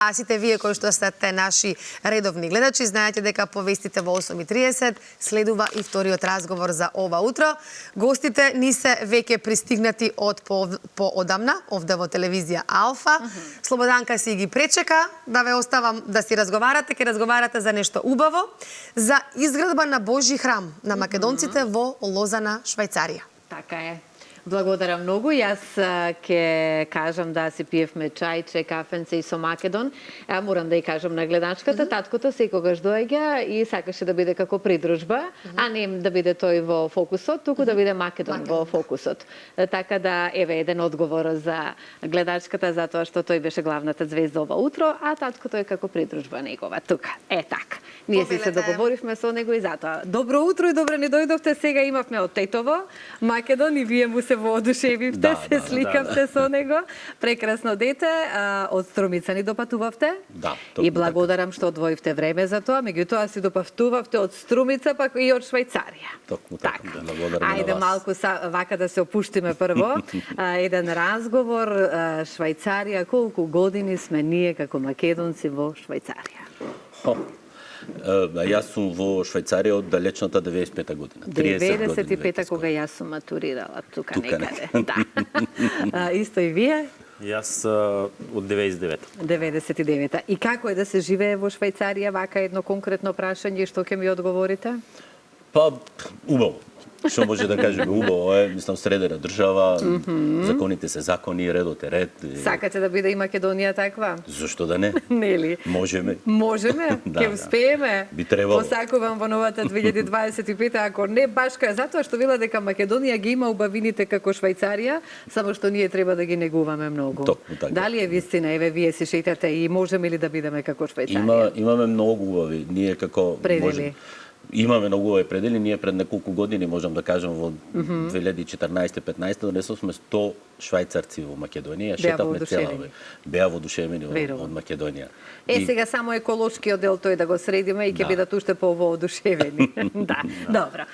А сите вие кои што сте наши редовни гледачи, знаете дека по вестите во 8:30 следува и вториот разговор за ова утро. Гостите ни се веќе пристигнати од поодамна, овде во телевизија Алфа. Слободанка си ги пречека, да ве оставам да си разговарате, ќе разговарате за нешто убаво, за изградба на Божји храм на македонците во Лозана, Швајцарија. Така е. Благодарам многу. Јас ќе кажам да си пиевме чајче, кафенце и со Македон. Морам да ја кажам на гледачката, таткото секогаш доаѓа и сакаше да биде како придружба, а не да биде тој во фокусот, туку да биде Македон во фокусот. Така да, еве, еден одговор за гледачката, затоа што тој беше главната звезда ова утро, а таткото е како придружба негова тука. Така. Ние си се договоривме со него и затоа. Добро утро и добре ни дојдовте. Сега имавме од Тетово, Македон, и вие му се воодушевивте, се сликавте со него. Прекрасно дете, од Струмица ни допатувавте. Да, и благодарам што одвоивте време за тоа, меѓутоа си допатувавте од Струмица, пак и од Швајцарија. Токму така. Благодарам Ајде на вас. малку вака да се опуштиме прво. Еден разговор, Швајцарија, колку години сме ние како македонци во Швајцарија? Јас сум во Швајцарија од далечната 95-та година. 95-та кога јас сум матурирала тука некаде. Да. Исто и вие? Јас од 99-та. 99-та. И како е да се живее во Швајцарија? Вака едно конкретно прашање, што ќе ми одговорите? Па, убаво. Што може да кажеме, убаво е, мислам, средена држава, законите се закони, редот е ред. Сакате да биде и Македонија таква? Зошто да не? Нели? Можеме. Можеме? Ќе успееме? Би требало. Посакувам во новата 2025, ако не башка, затоа што вела дека Македонија ги има убавините како Швајцарија, само што ние треба да ги негуваме многу. Токму така. Дали е вистина, еве вие си шейтате и можеме ли да бидеме како Швајцарија? Имаме многу убави. Ние како Предели. Имаме многу убави предели. Ние пред неколку години, можам да кажам, во 2014-15 донесовме 100 швајцарци во Македонија. Шетавме цела. Беа воодушевени од Македонија. Сега само еколошкиот дел тој да го средиме и ќе бидат уште повоодушевени. Да, добро.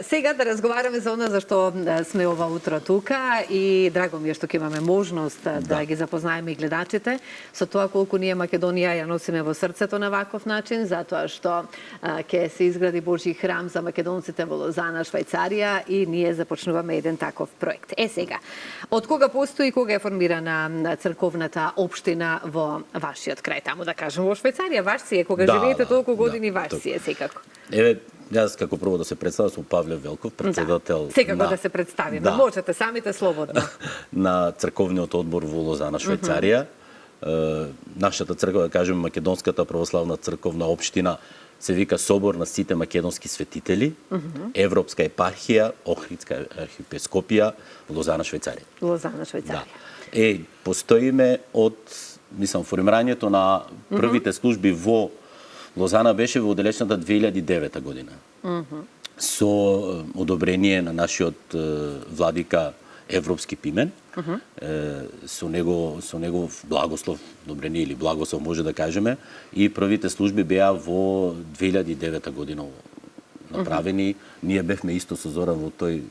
Сега да разговараме за она за што сме ова утро тука и драго ми е што ќе имаме можност да ги запознаеме и гледачите со тоа колку ние Македонија ја носиме во срцето на ваков начин, затоа што ќе се изгради Божји храм за македонците во Лозана, Швајцарија, и ние започнуваме еден таков проект. Сега, од кога постои и кога е формирана црковната општина во вашиот крај, таму да кажем во Швајцарија? Ваш си е, кога живеете толку години, ваш си е секако. Еве, јас како прво да се представам, сум Павле Велков, председател секако да се представиме. Можете самите слободно. На црковниот одбор во Лозана, Швајцарија. Нашата црква, да кажем, Македонската православна црковна општина, се вика Собор на сите македонски светители, Европска епархија, Охридска архиепископија, Лозана, Швајцарија. Лозана, Швајцарија. Да. Постоиме од, мислам, формирањето на првите служби во Лозана беше во далечната 2009 година. Со одобрение на нашиот владика Европски Пимен, со негов благослов, одобрение или благослов може да кажеме, и првите служби беа во 2009 година направени. Ние бевме исто со Зоран во тој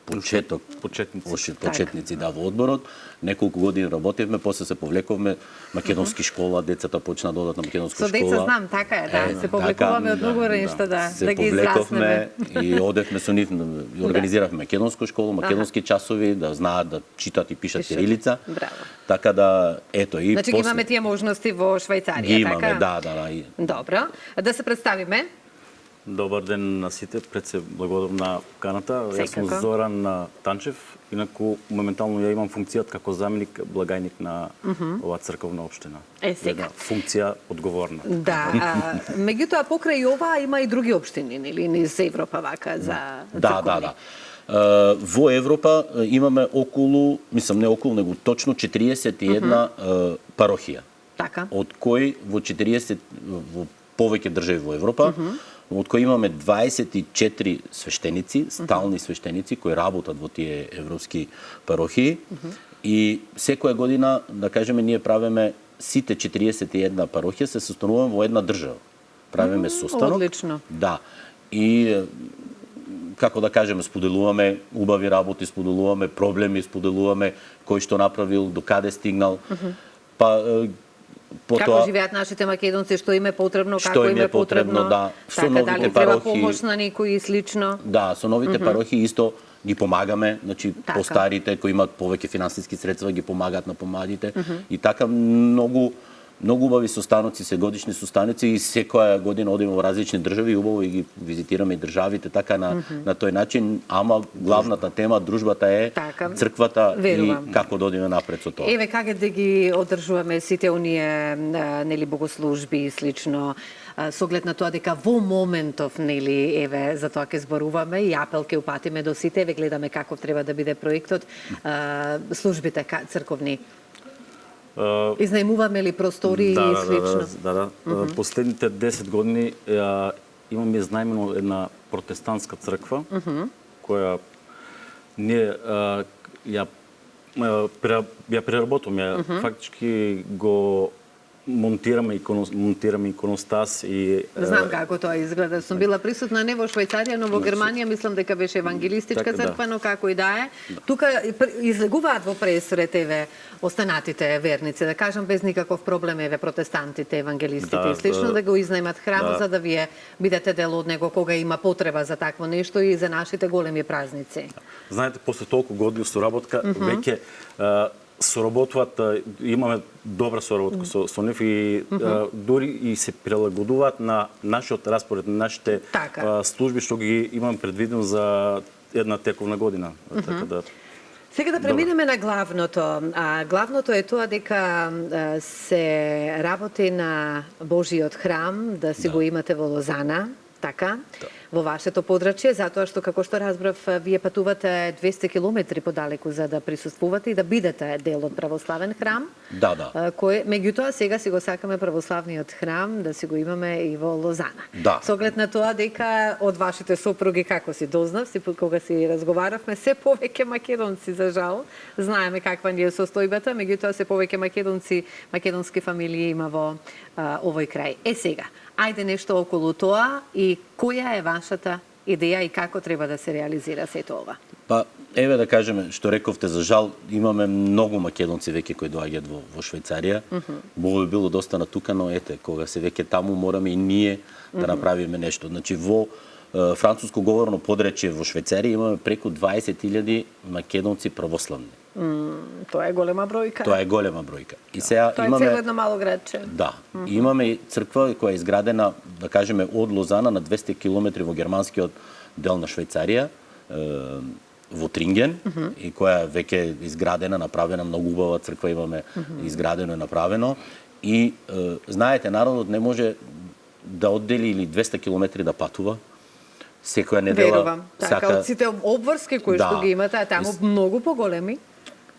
почетници во одборот. Неколку години работевме, после се повлековме, македонски школа, децата почна да одат на македонска школа. Со деца знам, така е, да, се повлекуваме од многу нешта да ги израснеме. И одевме со нив, организиравме македонска школа, македонски часови, да знаат да читат и пишат кирилица. Така да, ето и значи ги имаме тие можности во Швајцарија, ги имаме, да. Добро. Да се представиме. Добар ден на сите, пред се благодарам на каната. Јас сум Зоран Танчев, инаку моментално ја имам функцијата како заменик благајник на оваа црковна општина. Сега. Функција одговорна. Да, меѓутоа покрај ова има и други општини, нели, низ Европа вака за црковни. Да. Во Европа имаме околу, мислам не околу, него точно 41 парохија. Така. Од кои во 40 во повеќе држави во Европа, од кои имаме 24 свештеници, стални свештеници кои работат во тие европски парохии, и секоја година, да кажеме, ние правиме сите 41 парохија се состануваме во една држава. Правиме состанок. Одлично. Да. И како да кажеме, споделуваме убави работи, споделуваме проблеми, споделуваме кој што направил, до каде стигнал. Па Како живеат нашите македонци, што им е потребно, како им е потребно, да. Со така, новите дали треба парохи- помош на некои и слично. Да, со новите парохи исто ги помагаме, значи Така. постарите кои имаат повеќе финансиски средства ги помагаат на помладите и така многу убави состаноци се, годишни состаноци и секоја година одиме во различни држави, убаво и ги визитираме и државите така на тој начин, ама главната тема дружбата е Така. црквата Верувам. и како да одиме напред со тоа. Еве како да ги одржуваме сите оние нели богослужби и слично, со оглед на тоа дека во моментов нели еве за тоа ќе зборуваме и апел ќе упатиме до сите, еве гледаме каков треба да биде проектот, службите црковни. Изнајмуваме ли простори и слично? Да. Последните 10 години имаме изнајмено една протестантска црква, која ние ја преработуваме, фактички го монтираме иконостас и Знам како тоа изгледа. Сум била присутна не во Швајцарија, но во Германија, мислам дека беше евангелистичка Така, да. црква, но како и да е. Тука излегуваат во пресрет еве останатите верници, да кажам без никаков проблем еве протестантите, евангелистите Да, и слично да го изнајмат храм да. за да вие бидете дел од него кога има потреба за такво нешто и за нашите големи празници. знаете, после толку години соработка, веќе соработуваат, имаме добра соработка со нив и дури и се прилагодуваат на нашиот распоред, на нашите Така. служби што ги имам предвидено за една тековна година. Така да Сега да преминеме на главното. Главното е тоа дека се работи на Божиот храм, да си го имате во Лозана, така? Во вашето подрачје, затоа што, како што разбрав, вие патувате 200 километри подалеку за да присуствувате и да бидете дел од православен храм. Да. Кој, меѓутоа, сега си го сакаме православниот храм, да си го имаме и во Лозана. Да. Со оглед на тоа дека од вашите сопруги, како си дознав, кога си разговаравме, се повеќе македонци, за жал. Знаеме каква ни е состојбата, меѓутоа се повеќе македонски фамилии има во овој крај. Сега, ајде нешто околу тоа и која е вашата идеја и како треба да се реализира сето ова? Па, еве да кажеме, што рековте, за жал, имаме многу македонци веќе кои доаѓаат во Швајцарија. Би било доста натукано, ете, кога се веќе таму мораме и ние да направиме нешто. Значи, во француско говорно подречје во Швајцарија имаме преку 20.000 македонци православни. Тоа е голема бројка. Тоа е голема бројка. И сега Тоа е имаме цело едно мало градче. Да. И имаме и црква која е изградена, да кажеме, од Лозана на 200 километри во германскиот дел на Швајцарија, во Тринген, и која веќе е изградена, направена, многу убава црква имаме, изградено и направено. И знаете, народот не може да оддели или 200 километри да патува. Секоја недела Верувам. Така, од сите обврски кои што ги имате, а таму многу поголеми.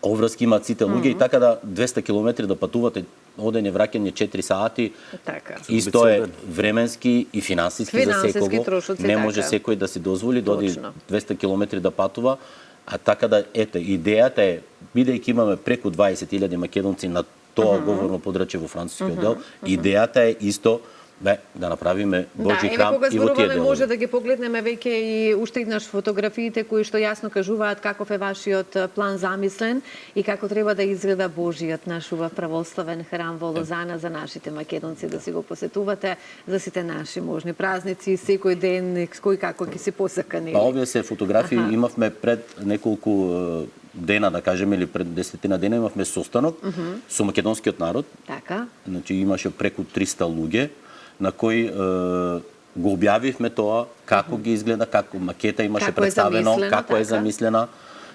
Обврски имаат сите луѓе и така да 200 километри да патувате одење враќање 4 сати. Така. Исто е временски и финансиски за секого. трошоци, Не може така. секој да си дозволи да оди Точно. 200 километри да патува, а така да ете идејата е бидејќи имаме преку 20.000 македонци на тоа говорно подрачје во францускиот дел, идејата е исто да направиме Божи храм кога и во тие зборуваме делови. може да ги погледнеме веќе и уште еднаш фотографиите кои што јасно кажуваат каков е вашиот план замислен и како треба да изгледа Божиот наш убав православен храм во Лозана за нашите македонци да си го посетувате, за сите наши можни празници, секој ден кој како ќе се посакани. Па овие се фотографии имавме пред неколку дена, да кажеме, или пред 10 дена имавме состанок со македонскиот народ. Така. Значи имаше преку 300 луѓе на кои го објавивме тоа, како ги изгледа, како макета имаше Како е представено, замислено, како е така. замислена.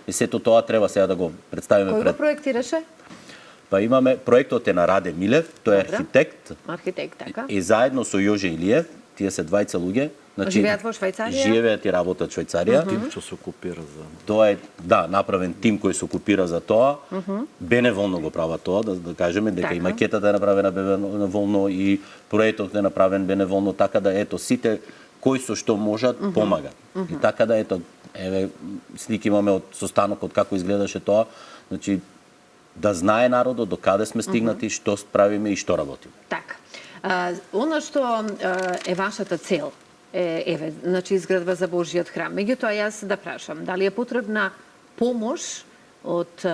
И сето тоа треба сега да го представиме Кој го пред. проектираше? Па имаме проектот е на Раде Милев, тој е Добра. архитект Архитект, така. и заедно со Јоже Илиев, тие се двајца луѓе. Живеат во Швајцарија? Живеат и работат во Швајцарија. тим што се окупира за Тоа е, направен тим кој се окупира за тоа. Беневолно го прават тоа, да кажеме дека Така. и макетата е направена беневолно и проектот е направен беневолно, така да ето сите кои со што можат помагат. И така да ето еве слики имаме од состанокот како изгледаше тоа, значи да знае народот до каде сме стигнати, што правиме и што работиме. Така. Она што е вашата цел, еве, значи изградба за Божиот храм. Меѓутоа јас да прашам, дали е потребна помош од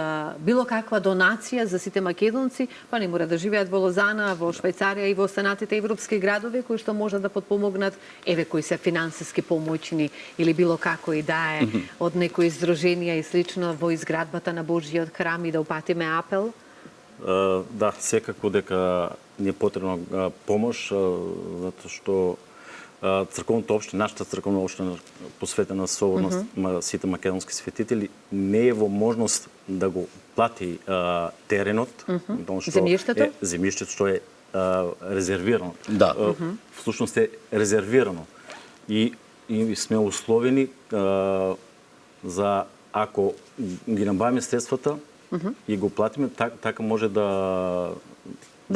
било каква донација за сите македонци, па не мора да живеат во Лозана, во Швајцарија и во останатите европски градови кои што можат да подпомогнат, еве кои се финансиски помоćни или било како и да е од некои издруженија и слично во изградбата на Божјиот храм и да упатиме апел? Да, секако дека ни е потребна помош, затоа што црковната општина, нашата црковна општина посветена соборно на сите македонски светители, не е во можност да го плати теренот, земјиштето? Земјиштето што е резервирано. Да. Всушност е резервирано. И сме условени за ако ги набавиме средствата и го платиме, така може да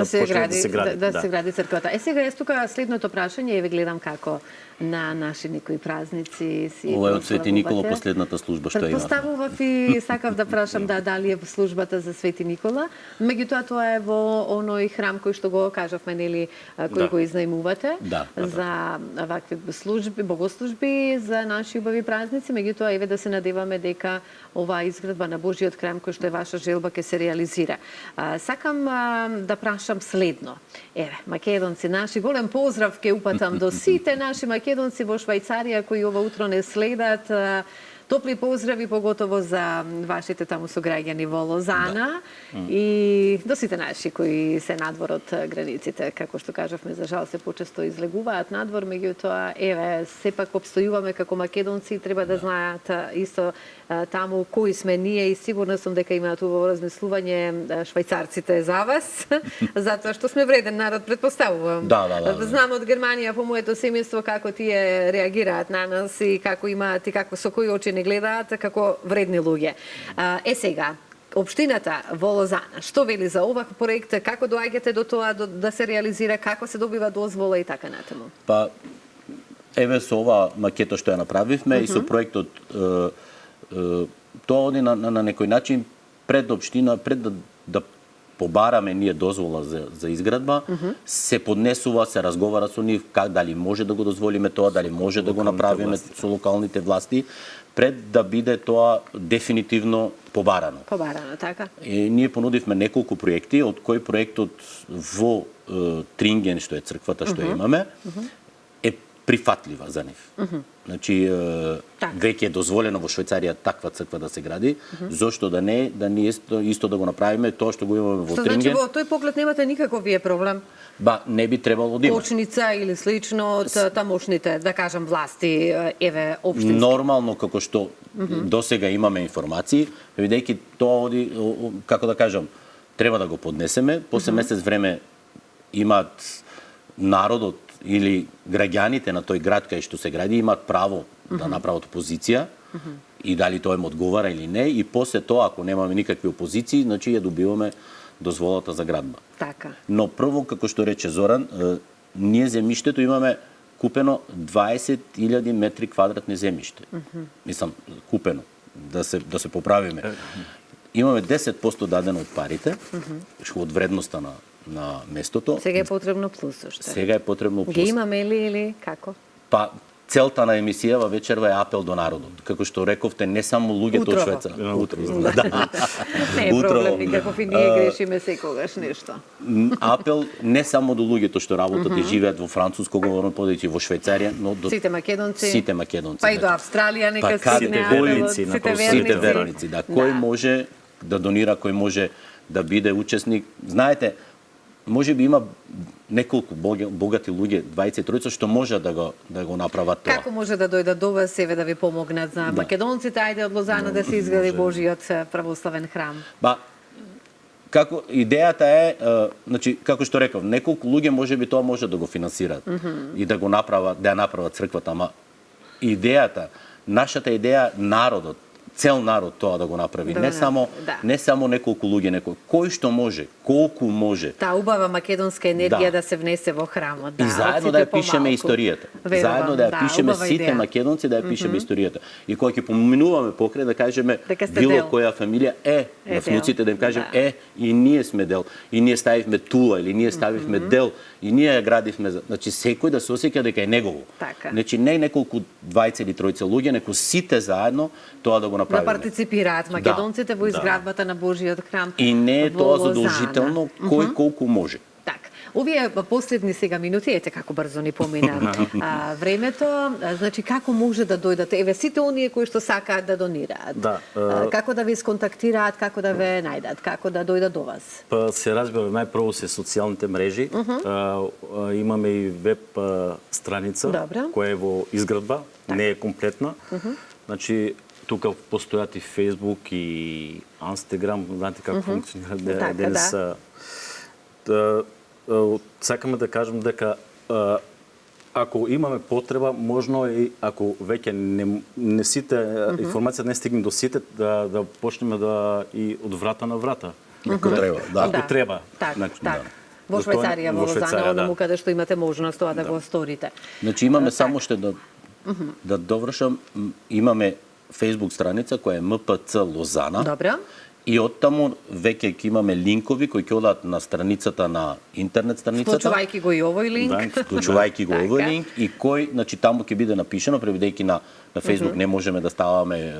се гради црквата. Сега е тука следното прашање, еве гледам како на наши некои празници си Ова е од Свети Никола последната служба што има. Поставував и сакав да прашам дали е во службата за Свети Никола, меѓутоа тоа е во оној храм кој што го кажавме, нели, кој го изнајмувате за вакви служби, богослужби за наши убави празници, меѓутоа еве да се надеваме дека оваа изградба на Божјиот храм кој што е ваша желба ќе се реализира. Сакам да прашам следно. Еве, македонци наши, голем поздрав ќе упатам до сите наши македонци во Швајцарија кои ова утро не следат. Топли поздрави поготово за вашите таму сограѓани во Лозана и до сите наши кои се надвор од границите, како што кажавме, за жал се почесто излегуваат надвор, меѓутоа еве сепак обстојуваме како македонци и треба да знаат исто таму кои сме ние и сигурна сум дека имаат убаво размислување швајцарците за вас, затоа што сме вреден народ, предпоставувам. Знам од Германија по моето семејство како тие реагираат на нас и како имаат и како со кои очи не гледаат како вредни луѓе. Сега, општината во Лозана, што вели за овај проект, како доаѓате до тоа да се реализира, како се добива дозвола и така натаму? Па, еве со ова макета што ја направивме и со проектот, тоа оди на некој начин пред општина, пред да побараме ние дозвола за изградба, се поднесува, се разговара со нив, дали може да го дозволиме тоа, дали може да го направиме со локалните власти, пред да биде тоа дефинитивно побарано. Побарано, така. И ние понудивме неколку проекти, од кој проектот во Тринген, што е црквата што имаме, е прифатлива за нив. Значи, веќе е дозволено во Швајцарија таква црква да се гради, зошто да не, да ние исто да го направиме тоа што го имаме во Тринген. Значи, во тој поглед немате никаков вие проблем? Не би требало да има. Почница или слично од тамошните, да кажам, власти, еве, општински. Нормално, како што досега имаме информации, бидејќи тоа оди, како да кажам, треба да го поднесеме, после месец време имаат народот или граѓаните на тој град кај што се гради имаат право да направат опозиција и дали тоа им одговара или не, и после тоа, ако немаме никакви опозиции, значи ја добиваме дозволата за градба. Така. Но прво, како што рече Зоран, ние земјиштето имаме купено 20.000 метри квадратни земјиште. Мислам, купено, да се поправиме. Имаме 10% дадено од парите, од вредноста на местото. Сега е потребно плюс уште. Сега е потребно плюс. Ги имаме или како? Па, целта на емисијава вечерва е апел до народот. Како што рековте, не само луѓето од Швајцарија. Утрово. Не е проблем, никаков и ние грешиме секогаш нешто. Апел не само до луѓето што работат и живеат во француско говорно подојќи во Швајцарија, но до сите македонци. Сите македонци. Па и до Австралија нека сите верници, сите верници, да. Кој може да донира, кој може да биде учесник. Знаете, може би има неколку богати луѓе, 23 што може да го направат тоа. Како може да дојдат до вас еве да ви помогнат за македонците, ајде од Лозана да се изгради Божјиот православен храм? Како идејата е, значи како што реков, неколку луѓе можеби тоа може да го финансираат и да го направат, да ја направат црквата, ама идејата, нашата идеја, народот, цел народ тоа да го направи, не само неколку луѓе, кој што може, колку може. Таа убава македонска енергија да се внесе во храмот, И заедно да ја пишеме историјата. Заедно да ја пишеме сите македонци, да ја пишеме историјата. И кога ќе поминуваме покрај да кажеме било која фамилија на внуците да им кажем и ние сме дел, и ние ставивме тула или ние ставивме дел, и ние ја градивме, значи секој да се осеќа дека е негово. Значи не неколку 20 или 30 луѓе, неко сите заедно тоа да го направи. направиме. партиципираат македонците во изградбата на Божиот храм. И не е во тоа Лозана. задолжително кој колку може. Так, овие последни сега минути, ете како брзо ни помина времето, значи како може да дојдат, еве сите оние кои што сакаат да донираат, Да, како да ви сконтактираат, како да ве најдат, како да дојдат до вас? Па се разбира, најпрво се социјалните мрежи. Имаме и веб страница Добро. која е во изградба, не е комплетна. Значи тука постојат и Facebook и Instagram, знаете како функционира Така, денес. Сакаме да кажем дека ако имаме потреба, можно и ако веќе не сите информација не стигне до сите, да почнеме да и од врата на врата. Ако треба, да. Ако треба. Так, Значи, так. да. Во Швајцарија, во Лозана, онаму каде што имате можност тоа да го сторите. Значи имаме само што да довршам, имаме Facebook страница која е МПЦ Лозана. Добро. И оттаму веќе ќе имаме линкови кои ќе одат на страницата на интернет страницата. Вклучувајќи го и овој линк. Да, Вклучувајќи го овој Така. линк и кој, значи таму ќе биде напишано, преведејќи на Facebook не можеме да ставаме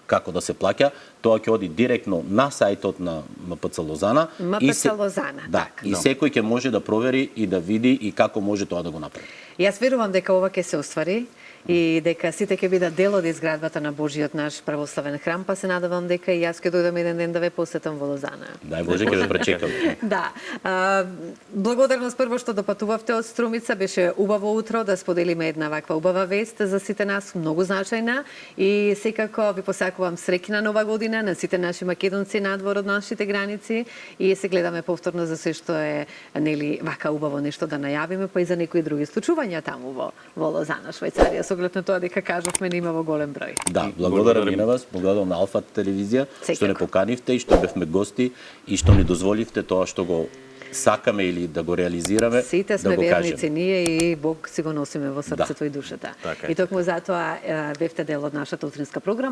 како да се плаќа, тоа ќе оди директно на сајтот на МПЦ Лозана. МПЦ Лозана, Да, така. и секој ќе може да провери и да види и како може тоа да го направи. Јас верувам дека ова ќе се оствари и дека сите ќе бидат дел од изградбата на Божиот наш православен храм, па се надевам дека и јас ќе дојдам еден ден да ве посетам во Лозана. Дај Боже, ќе ве пречекам. Да. Благодарност прво што допатувавте од Струмица, беше убаво утро да споделиме една ваква убава вест за сите нас, многу значајна и секако ви посакувам среќна нова година на сите наши македонци надвор од нашите граници и се гледаме повторно за се што е нели вака убаво нешто да најавиме, па и за некои други случувања таму во Лозана, Швајцарија, со оглед на тоа дека кажавме не има во голем број. Да, благодарам и на вас, благодарам на Алфа телевизија што Секако. не поканивте и што бевме гости и што ни дозволивте тоа што го сакаме или да го реализираме, Сите да сме го верници кажеме. ние и Бог си го носиме во срцето и душата. Така е. И токму затоа бевте дел од нашата утринска програма.